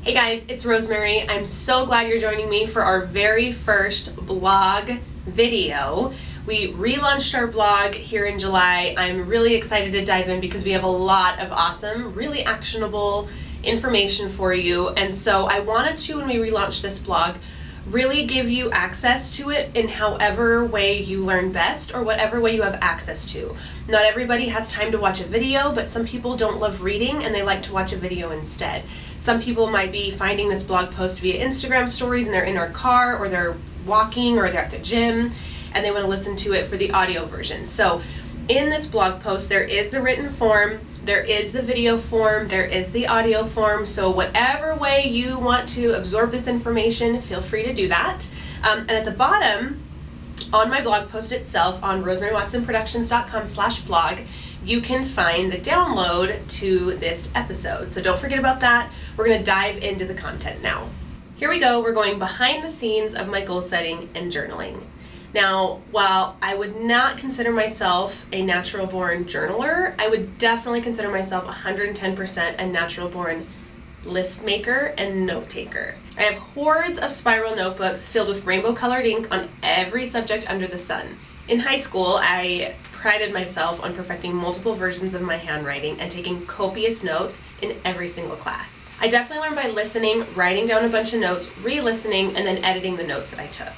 Hey guys, it's Rosemary. I'm so glad you're joining me for our very first blog video. We relaunched our blog here in July. I'm really excited to dive in because we have a lot of awesome, really actionable information for you. And so I wanted to, when we relaunched this blog, really give you access to it in however way you learn best or whatever way you have access to. Not everybody has time to watch a video, but some people don't love reading and they like to watch a video instead. Some people might be finding this blog post via Instagram stories and they're in their car or they're walking or they're at the gym and they want to listen to it for the audio version. So in this blog post, there is the written form, there is the video form, there is the audio form. So whatever way you want to absorb this information, feel free to do that. And at the bottom, on my blog post itself, on rosemarywatsonproductions.com/blog, you can find the download to this episode. So don't forget about that. We're going to dive into the content now. Here we go. We're going behind the scenes of my goal setting and journaling. Now, while I would not consider myself a natural-born journaler, I would definitely consider myself 110% a natural-born list maker and note taker. I have hordes of spiral notebooks filled with rainbow-colored ink on every subject under the sun. In high school, I prided myself on perfecting multiple versions of my handwriting and taking copious notes in every single class. I definitely learned by listening, writing down a bunch of notes, re-listening, and then editing the notes that I took.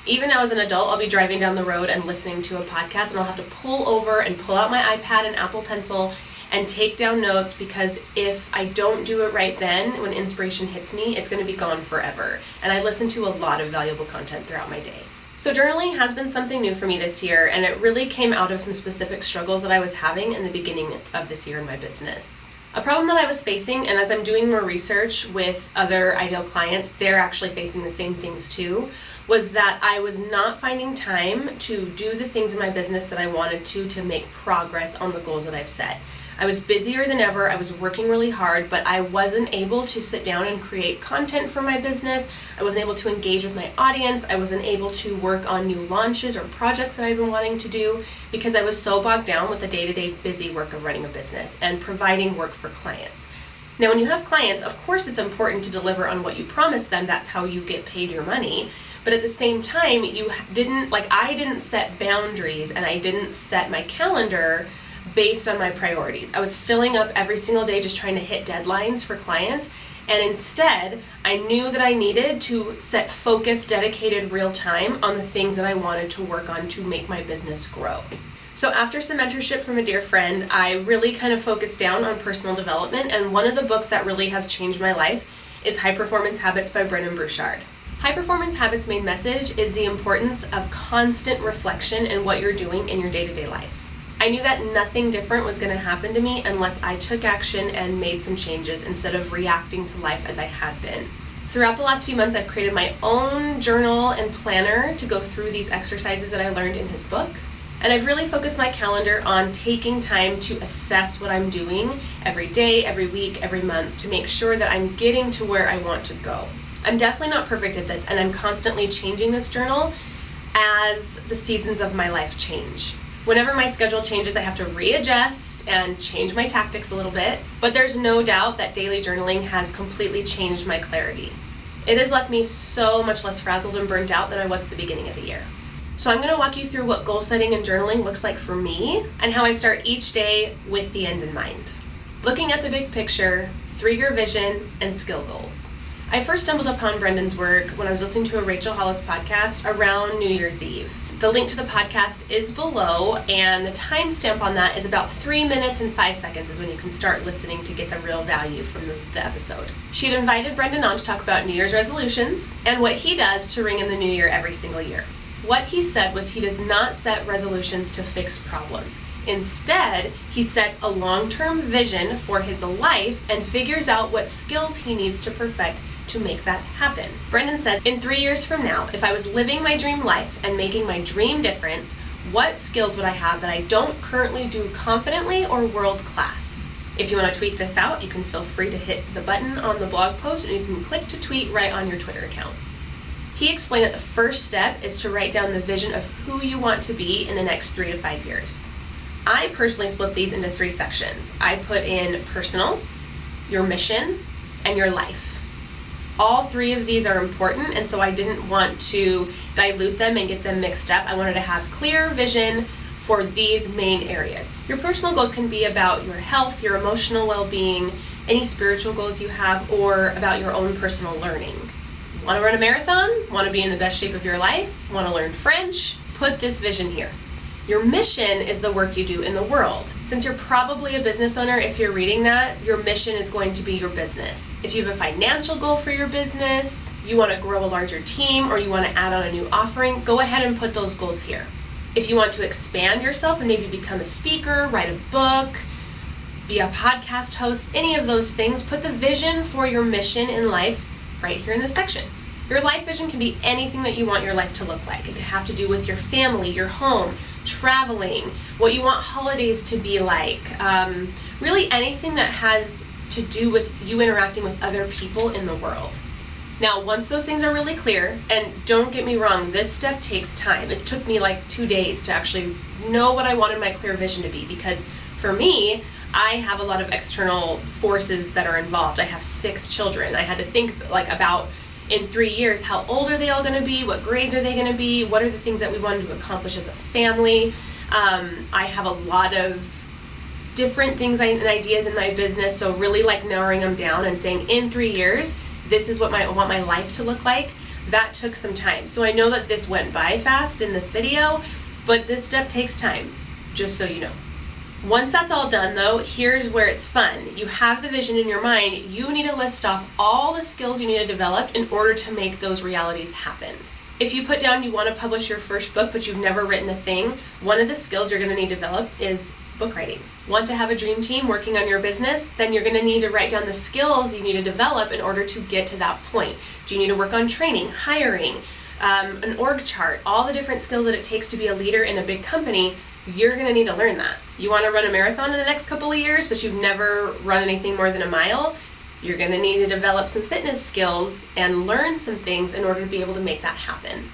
Even now as an adult, I'll be driving down the road and listening to a podcast and I'll have to pull over and pull out my iPad and Apple Pencil and take down notes because if I don't do it right then, when inspiration hits me, it's going to be gone forever. And I listen to a lot of valuable content throughout my day. So journaling has been something new for me this year, and it really came out of some specific struggles that I was having in the beginning of this year in my business. A problem that I was facing, and as I'm doing more research with other ideal clients, they're actually facing the same things too, was that I was not finding time to do the things in my business that I wanted to make progress on the goals that I've set. I was busier than ever, I was working really hard, but I wasn't able to sit down and create content for my business. I wasn't able to engage with my audience. I wasn't able to work on new launches or projects that I've been wanting to do because I was so bogged down with the day-to-day busy work of running a business and providing work for clients. Now, when you have clients, of course it's important to deliver on what you promised them. That's how you get paid your money. But at the same time, I didn't set boundaries and I didn't set my calendar based on my priorities. I was filling up every single day just trying to hit deadlines for clients. And instead, I knew that I needed to set focused, dedicated, real time on the things that I wanted to work on to make my business grow. So after some mentorship from a dear friend, I really kind of focused down on personal development. And one of the books that really has changed my life is High Performance Habits by Brendon Burchard. High Performance Habits' main message is the importance of constant reflection in what you're doing in your day-to-day life. I knew that nothing different was going to happen to me unless I took action and made some changes instead of reacting to life as I had been. Throughout the last few months, I've created my own journal and planner to go through these exercises that I learned in his book. And I've really focused my calendar on taking time to assess what I'm doing every day, every week, every month to make sure that I'm getting to where I want to go. I'm definitely not perfect at this, and I'm constantly changing this journal as the seasons of my life change. Whenever my schedule changes, I have to readjust and change my tactics a little bit, but there's no doubt that daily journaling has completely changed my clarity. It has left me so much less frazzled and burnt out than I was at the beginning of the year. So I'm going to walk you through what goal setting and journaling looks like for me and how I start each day with the end in mind. Looking at the big picture, 3-year vision, and skill goals. I first stumbled upon Brendon's work when I was listening to a Rachel Hollis podcast around New Year's Eve. The link to the podcast is below, and the timestamp on that is about 3 minutes and 5 seconds is when you can start listening to get the real value from the episode. She had invited Brendon on to talk about New Year's resolutions and what he does to ring in the new year every single year. What he said was he does not set resolutions to fix problems. Instead, he sets a long-term vision for his life and figures out what skills he needs to perfect to make that happen. Brendon says, in 3 years from now, if I was living my dream life and making my dream difference, what skills would I have that I don't currently do confidently or world class? If you want to tweet this out, you can feel free to hit the button on the blog post and you can click to tweet right on your Twitter account. He explained that the first step is to write down the vision of who you want to be in the next 3 to 5 years. I personally split these into 3 sections. I put in personal, your mission, and your life. All three of these are important, and so I didn't want to dilute them and get them mixed up. I wanted to have clear vision for these main areas. Your personal goals can be about your health, your emotional well-being, any spiritual goals you have, or about your own personal learning. Want to run a marathon? Want to be in the best shape of your life? Want to learn French? Put this vision here. Your mission is the work you do in the world. Since you're probably a business owner, if you're reading that, your mission is going to be your business. If you have a financial goal for your business, you want to grow a larger team, or you want to add on a new offering, go ahead and put those goals here. If you want to expand yourself and maybe become a speaker, write a book, be a podcast host, any of those things, put the vision for your mission in life right here in this section. Your life vision can be anything that you want your life to look like. It could have to do with your family, your home, traveling, what you want holidays to be like, really anything that has to do with you interacting with other people in the world. Now, once those things are really clear, and don't get me wrong, this step takes time. It took me like 2 days to actually know what I wanted my clear vision to be, because for me, I have a lot of external forces that are involved. I have 6 children. I had to think about in 3 years, how old are they all going to be? What grades are they going to be? What are the things that we wanted to accomplish as a family? I have a lot of different things and ideas in my business, so really narrowing them down and saying in 3 years, this is what I want my life to look like. That took some time. So I know that this went by fast in this video, but this step takes time, just so you know. Once that's all done though, here's where it's fun. You have the vision in your mind. You need to list off all the skills you need to develop in order to make those realities happen. If you put down you want to publish your first book but you've never written a thing, one of the skills you're going to need to develop is book writing. Want to have a dream team working on your business? Then you're going to need to write down the skills you need to develop in order to get to that point. Do you need to work on training, hiring, an org chart, all the different skills that it takes to be a leader in a big company? You're going to need to learn that. You want to run a marathon in the next couple of years, but you've never run anything more than a mile? You're going to need to develop some fitness skills and learn some things in order to be able to make that happen.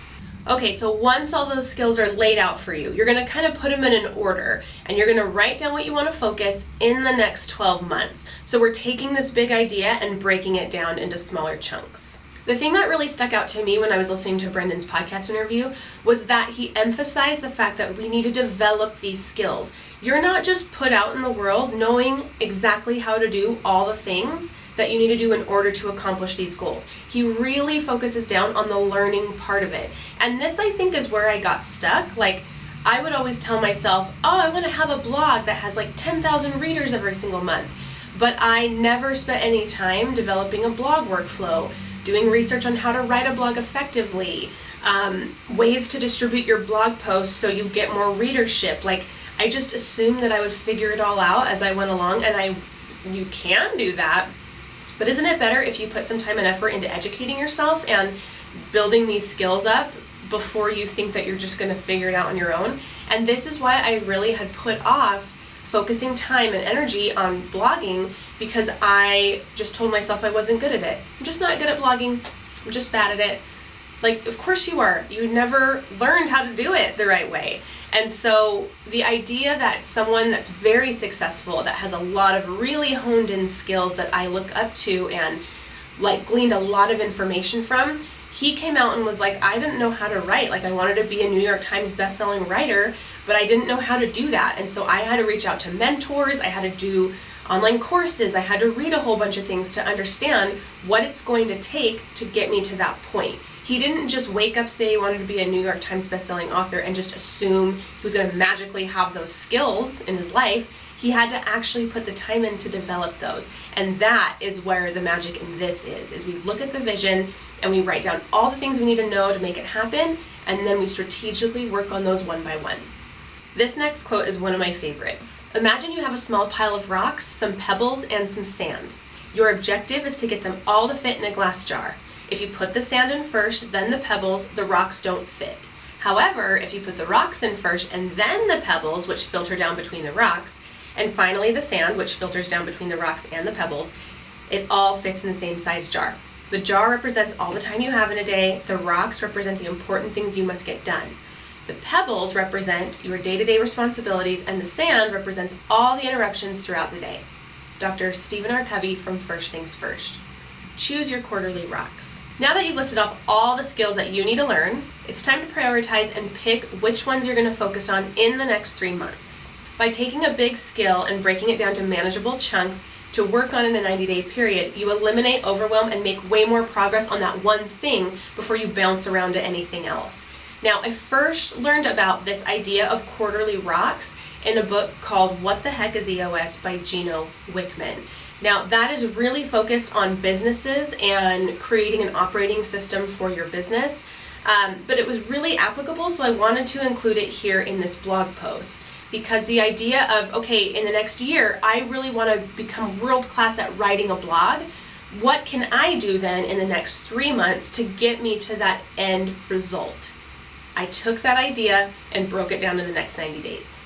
Okay, so once all those skills are laid out for you, you're going to kind of put them in an order, and you're going to write down what you want to focus in the next 12 months. So we're taking this big idea and breaking it down into smaller chunks. The thing that really stuck out to me when I was listening to Brendan's podcast interview was that he emphasized the fact that we need to develop these skills. You're not just put out in the world knowing exactly how to do all the things that you need to do in order to accomplish these goals. He really focuses down on the learning part of it. And this, I think, is where I got stuck. I would always tell myself, I want to have a blog that has 10,000 readers every single month. But I never spent any time developing a blog workflow, doing research on how to write a blog effectively, ways to distribute your blog posts so you get more readership. I just assumed that I would figure it all out as I went along, and you can do that. But isn't it better if you put some time and effort into educating yourself and building these skills up before you think that you're just going to figure it out on your own? And this is why I really had put off focusing time and energy on blogging, because I just told myself I wasn't good at it. I'm just not good at blogging. I'm just bad at it. Of course you are. You never learned how to do it the right way. And so the idea that someone that's very successful, that has a lot of really honed in skills that I look up to and gleaned a lot of information from, he came out and was like, I didn't know how to write. I wanted to be a New York Times bestselling writer, but I didn't know how to do that. And so I had to reach out to mentors. I had to do online courses. I had to read a whole bunch of things to understand what it's going to take to get me to that point. He didn't just wake up, say he wanted to be a New York Times bestselling author and just assume he was going to magically have those skills in his life. He had to actually put the time in to develop those. And that is where the magic in this is we look at the vision and we write down all the things we need to know to make it happen, and then we strategically work on those one by one. This next quote is one of my favorites. Imagine you have a small pile of rocks, some pebbles, and some sand. Your objective is to get them all to fit in a glass jar. If you put the sand in first, then the pebbles, the rocks don't fit. However, if you put the rocks in first and then the pebbles, which filter down between the rocks, and finally the sand, which filters down between the rocks and the pebbles, it all fits in the same size jar. The jar represents all the time you have in a day. The rocks represent the important things you must get done. The pebbles represent your day-to-day responsibilities, and the sand represents all the interruptions throughout the day. Dr. Stephen R. Covey from First Things First. choose your quarterly rocks. Now that you've listed off all the skills that you need to learn, it's time to prioritize and pick which ones you're going to focus on in the next 3 months. By taking a big skill and breaking it down to manageable chunks to work on in a 90-day period, you eliminate overwhelm and make way more progress on that one thing before you bounce around to anything else. Now, I first learned about this idea of quarterly rocks in a book called What the Heck is EOS by Gino Wickman. Now, that is really focused on businesses and creating an operating system for your business, but it was really applicable, so I wanted to include it here in this blog post, because the idea of, okay, in the next year, I really want to become world-class at writing a blog. What can I do then in the next 3 months to get me to that end result? I took that idea and broke it down in the next 90 days.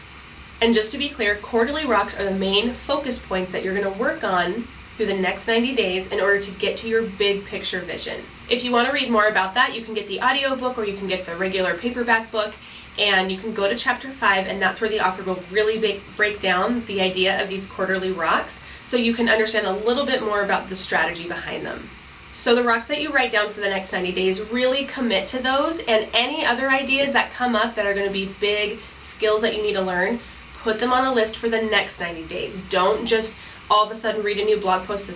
And just to be clear, quarterly rocks are the main focus points that you're going to work on through the next 90 days in order to get to your big picture vision. If you want to read more about that, you can get the audiobook or you can get the regular paperback book, and you can go to chapter 5, and that's where the author will really break down the idea of these quarterly rocks so you can understand a little bit more about the strategy behind them. So the rocks that you write down for the next 90 days, really commit to those, and any other ideas that come up that are going to be big skills that you need to learn, put them on a list for the next 90 days. Don't just all of a sudden read a new blog post.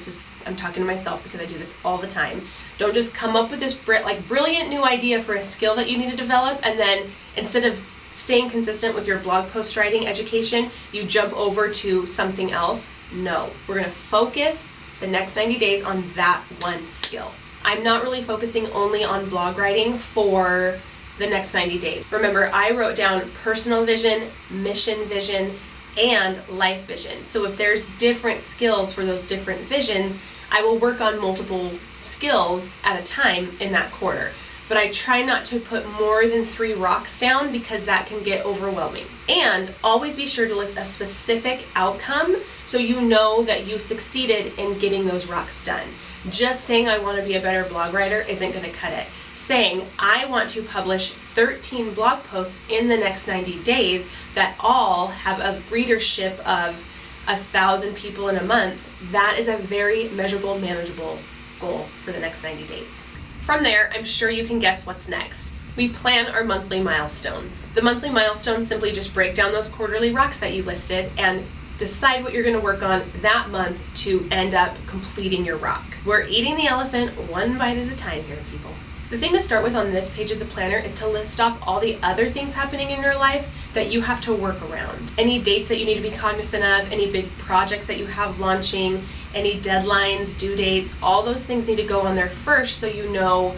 I'm talking to myself because I do this all the time. Don't just come up with this brilliant new idea for a skill that you need to develop, and then instead of staying consistent with your blog post writing education, you jump over to something else. No, we're going to focus the next 90 days on that one skill. I'm not really focusing only on blog writing for the next 90 days. Remember, I wrote down personal vision, mission vision, and life vision. So if there's different skills for those different visions, I will work on multiple skills at a time in that quarter. But I try not to put more than 3 rocks down because that can get overwhelming. And always be sure to list a specific outcome so you know that you succeeded in getting those rocks done. Just saying I want to be a better blog writer isn't going to cut it. Saying I want to publish 13 blog posts in the next 90 days that all have a readership of 1,000 people in a month, that is a very measurable, manageable goal for the next 90 days. From there, I'm sure you can guess what's next. We plan our monthly milestones. The monthly milestones simply just break down those quarterly rocks that you listed and decide what you're going to work on that month to end up completing your rock. We're eating the elephant one bite at a time here, people. The thing to start with on this page of the planner is to list off all the other things happening in your life that you have to work around. Any dates that you need to be cognizant of, any big projects that you have launching, any deadlines, due dates, all those things need to go on there first so you know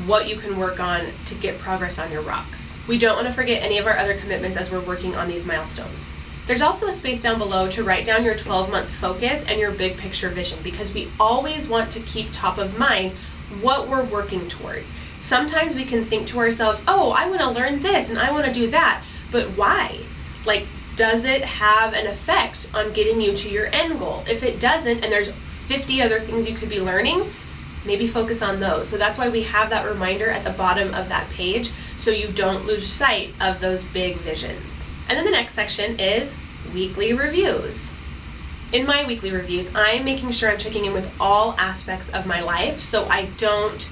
what you can work on to get progress on your rocks. We don't want to forget any of our other commitments as we're working on these milestones. There's also a space down below to write down your 12-month focus and your big picture vision, because we always want to keep top of mind what we're working towards. Sometimes we can think to ourselves, oh, I want to learn this and I want to do that, but why? Does it have an effect on getting you to your end goal? If it doesn't, and there's 50 other things you could be learning, maybe focus on those. So that's why we have that reminder at the bottom of that page so you don't lose sight of those big visions. And then the next section is weekly reviews. In my weekly reviews, I'm making sure I'm checking in with all aspects of my life so I don't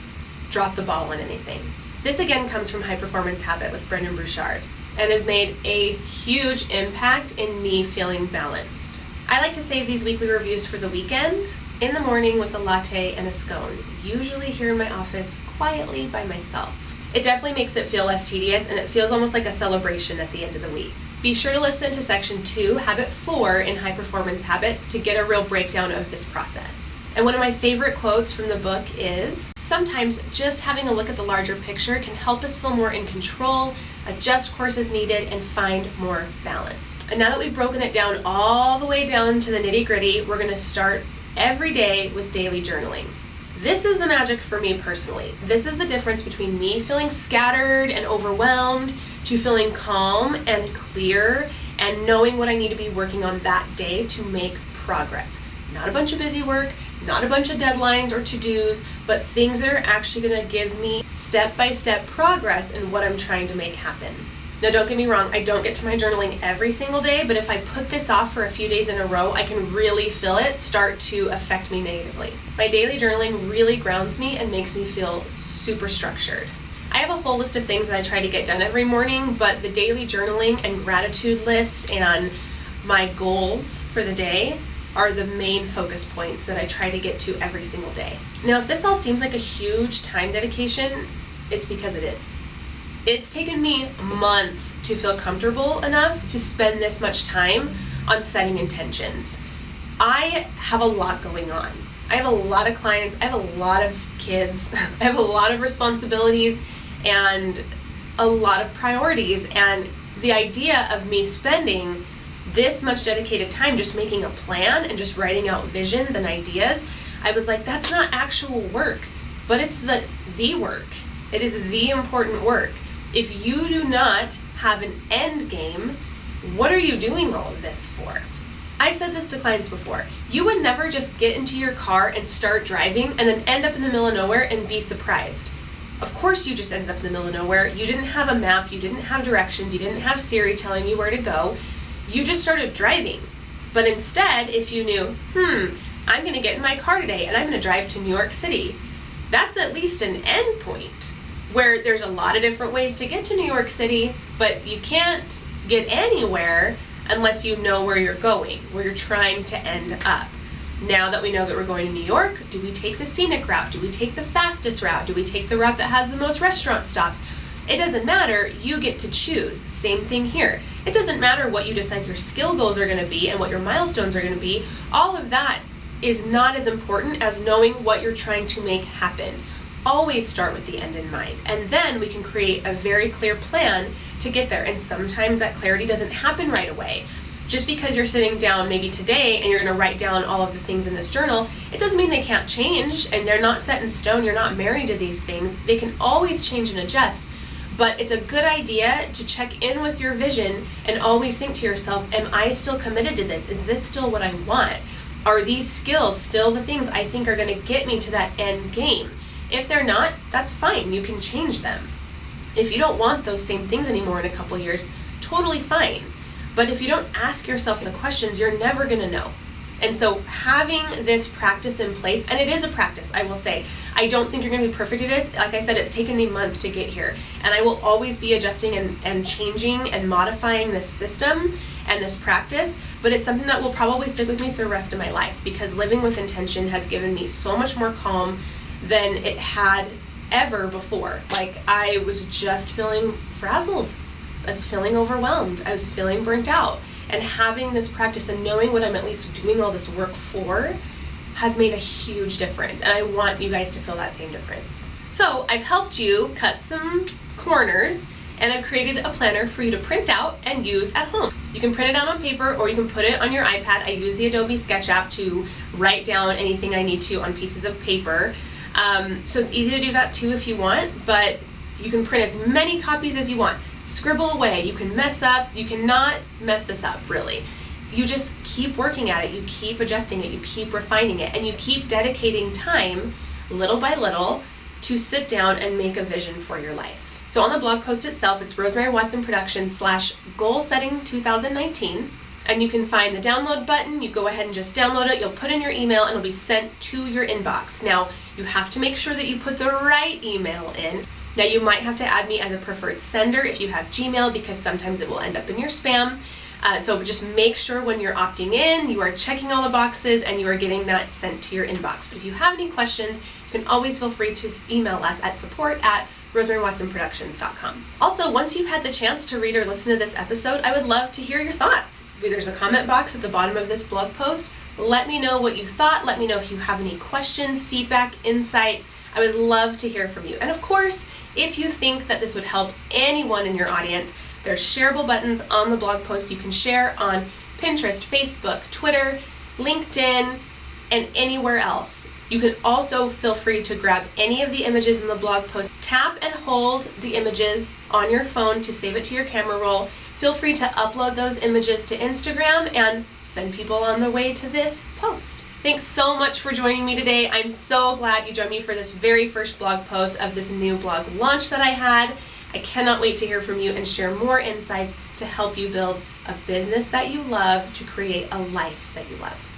drop the ball on anything. This again comes from High Performance Habit with Brendon Burchard and has made a huge impact in me feeling balanced. I like to save these weekly reviews for the weekend, in the morning with a latte and a scone, usually here in my office quietly by myself. It definitely makes it feel less tedious, and it feels almost like a celebration at the end of the week. Be sure to listen to section 2, habit 4 in High Performance Habits to get a real breakdown of this process. And one of my favorite quotes from the book is, sometimes just having a look at the larger picture can help us feel more in control, adjust course as needed, and find more balance. And now that we've broken it down all the way down to the nitty-gritty, we're going to start every day with daily journaling. This is the magic for me personally. This is the difference between me feeling scattered and overwhelmed to feeling calm and clear and knowing what I need to be working on that day to make progress. Not a bunch of busy work, not a bunch of deadlines or to-dos, but things that are actually going to give me step-by-step progress in what I'm trying to make happen. Now, don't get me wrong, I don't get to my journaling every single day, but if I put this off for a few days in a row, I can really feel it start to affect me negatively. My daily journaling really grounds me and makes me feel super structured. I have a whole list of things that I try to get done every morning, but the daily journaling and gratitude list and my goals for the day are the main focus points that I try to get to every single day. Now, if this all seems like a huge time dedication, it's because it is. It's taken me months to feel comfortable enough to spend this much time on setting intentions. I have a lot going on. I have a lot of clients, I have a lot of kids, I have a lot of responsibilities and a lot of priorities, and the idea of me spending this much dedicated time just making a plan and just writing out visions and ideas, I was like, that's not actual work, but it's the work. It is the important work. If you do not have an end game, what are you doing all of this for? I've said this to clients before. You would never just get into your car and start driving and then end up in the middle of nowhere and be surprised. Of course you just ended up in the middle of nowhere. You didn't have a map, you didn't have directions, you didn't have Siri telling you where to go. You just started driving. But instead, if you knew, I'm gonna get in my car today and I'm gonna drive to New York City, that's at least an end point, where there's a lot of different ways to get to New York City, but you can't get anywhere unless you know where you're going, where you're trying to end up. Now that we know that we're going to New York, do we take the scenic route? Do we take the fastest route? Do we take the route that has the most restaurant stops? It doesn't matter, you get to choose. Same thing here. It doesn't matter what you decide your skill goals are gonna be and what your milestones are gonna be. All of that is not as important as knowing what you're trying to make happen. Always start with the end in mind, and then we can create a very clear plan to get there. And sometimes that clarity doesn't happen right away. Just because you're sitting down maybe today and you're going to write down all of the things in this journal, it doesn't mean they can't change and they're not set in stone. You're not married to these things. They can always change and adjust, but it's a good idea to check in with your vision and always think to yourself, am I still committed to this? Is this still what I want? Are these skills still the things I think are going to get me to that end game? If they're not, that's fine. You can change them. If you don't want those same things anymore in a couple years, totally fine. But if you don't ask yourself the questions, you're never going to know. And so having this practice in place, and it is a practice, I will say, I don't think you're going to be perfect at this. Like I said, it's taken me months to get here. And I will always be adjusting and changing and modifying this system and this practice, but it's something that will probably stick with me for the rest of my life, because living with intention has given me so much more calm than it had ever before. Like, I was just feeling frazzled. I was feeling overwhelmed. I was feeling burnt out. And having this practice and knowing what I'm at least doing all this work for has made a huge difference. And I want you guys to feel that same difference. So I've helped you cut some corners, and I've created a planner for you to print out and use at home. You can print it out on paper or you can put it on your iPad. I use the Adobe Sketch app to write down anything I need to on pieces of paper. So it's easy to do that too if you want, but you can print as many copies as you want. Scribble away. You can mess up. You cannot mess this up, really. You just keep working at it. You keep adjusting it. You keep refining it. And you keep dedicating time, little by little, to sit down and make a vision for your life. So on the blog post itself, it's Rosemary Watson Productions /goal setting 2019. And you can find the download button. You go ahead and just download it. You'll put in your email and it'll be sent to your inbox. Now, you have to make sure that you put the right email in. Now, you might have to add me as a preferred sender if you have Gmail, because sometimes it will end up in your spam. So just make sure when you're opting in, you are checking all the boxes and you are getting that sent to your inbox. But if you have any questions, you can always feel free to email us at support@rosemarywatsonproductions.com. Also, once you've had the chance to read or listen to this episode, I would love to hear your thoughts. There's a comment box at the bottom of this blog post. Let me know what you thought. Let me know if you have any questions, feedback, insights. I would love to hear from you. And of course, if you think that this would help anyone in your audience, there's shareable buttons on the blog post. You can share on Pinterest, Facebook, Twitter, LinkedIn, and anywhere else. You can also feel free to grab any of the images in the blog post, tap and hold the images on your phone to save it to your camera roll. Feel free to upload those images to Instagram and send people on their way to this post. Thanks so much for joining me today. I'm so glad you joined me for this very first blog post of this new blog launch that I had. I cannot wait to hear from you and share more insights to help you build a business that you love to create a life that you love.